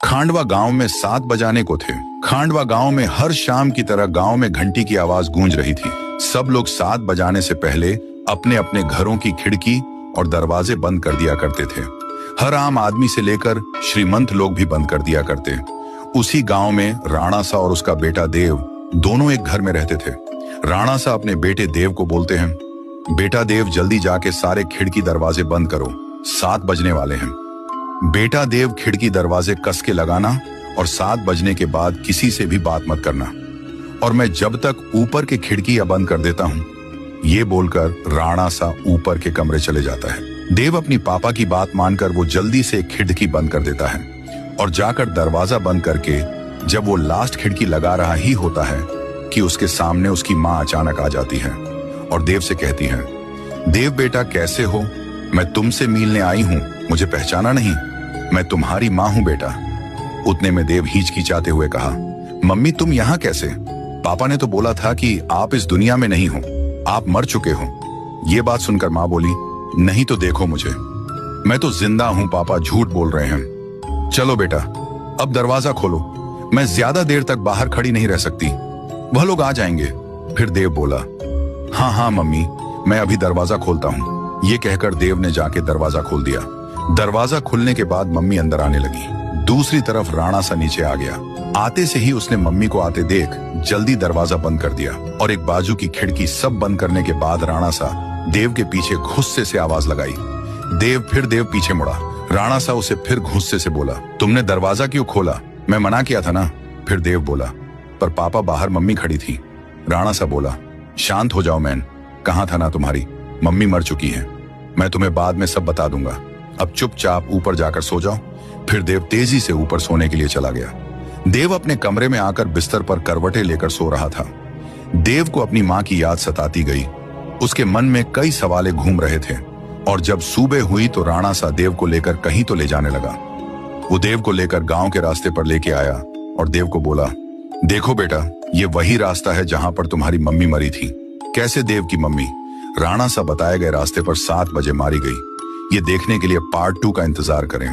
खांडवा गांव में 7 बजाने को थे। खांडवा गांव में हर शाम की तरह गांव में घंटी की आवाज गूंज रही थी। सब लोग 7 बजाने से पहले अपने अपने घरों की खिड़की और दरवाजे बंद कर दिया करते थे। हर आम आदमी से लेकर श्रीमंत लोग भी बंद कर दिया करते। उसी गांव में राणा सा और उसका बेटा देव दोनों एक घर में रहते थे। राणा सा अपने बेटे देव को बोलते हैं, बेटा देव जल्दी जाके सारे खिड़की दरवाजे बंद करो, 7 बजने वाले हैं। बेटा देव खिड़की दरवाजे कस के लगाना और 7 बजने के बाद किसी से भी बात मत करना, और मैं जब तक ऊपर के खिड़की बंद कर देता हूं, ये बोलकर राणा सा ऊपर के कमरे चले जाता है। देव अपनी पापा की बात मानकर वो जल्दी से खिड़की बंद कर देता है और जाकर दरवाजा बंद करके जब वो लास्ट खिड़की लगा रहा ही होता है कि उसके सामने उसकी माँ अचानक आ जाती है और देव से कहती है, देव बेटा कैसे हो, मैं तुमसे मिलने आई हूं, मुझे पहचाना नहीं, मैं तुम्हारी माँ हूं बेटा। उतने में देव हिचकिचाते हुए कहा, मम्मी तुम यहाँ कैसे? पापा ने तो बोला था कि आप इस दुनिया में नहीं हो, आप मर चुके हो। ये बात सुनकर माँ बोली, नहीं तो देखो मुझे, मैं तो जिंदा हूं पापा, झूठ बोल रहे हैं। चलो बेटा अब दरवाजा खोलो, मैं ज्यादा देर तक बाहर खड़ी नहीं रह सकती, वह लोग आ जाएंगे। फिर देव बोला, हाँ हाँ मम्मी मैं अभी दरवाजा खोलता हूँ। ये कहकर देव ने जाके दरवाजा खोल दिया। दरवाजा खुलने के बाद मम्मी अंदर आने लगी। दूसरी तरफ राणा सा नीचे आ गया। आते से ही उसने मम्मी को आते देख जल्दी दरवाजा बंद कर दिया और एक बाजू की खिड़की सब बंद करने के बाद राणा सा देव के पीछे गुस्से से आवाज लगाई। देव पीछे मुड़ा। राणा सा उसे फिर गुस्से से बोला, तुमने दरवाजा क्यों खोला? मैं मना किया था ना। फिर देव बोला, पर पापा बाहर मम्मी खड़ी थी। राणा सा बोला, शांत हो जाओ मैन, कहाँ था ना तुम्हारी, मम्मी मर चुकी है, मैं तुम्हें बाद में सब बता दूंगा, अब चुपचाप ऊपर जाकर सो जाओ। फिर देव तेजी से ऊपर सोने के लिए चला गया। देव अपने कमरे में आकर बिस्तर पर करवटें लेकर सो रहा था। देव को अपनी माँ की याद सताती गई। उसके मन में कई सवाल घूम रहे थे और जब सुबह हुई तो राणा सा देव को लेकर कहीं तो ले जाने लगा। वो देव को लेकर गांव के रास्ते पर लेके आया और देव को बोला, देखो बेटा ये वही रास्ता है जहां पर तुम्हारी मम्मी मरी थी। कैसे देव की मम्मी राणा सा बताए गए रास्ते पर 7 बजे मारी गई? ये देखने के लिए पार्ट 2 का इंतजार करें।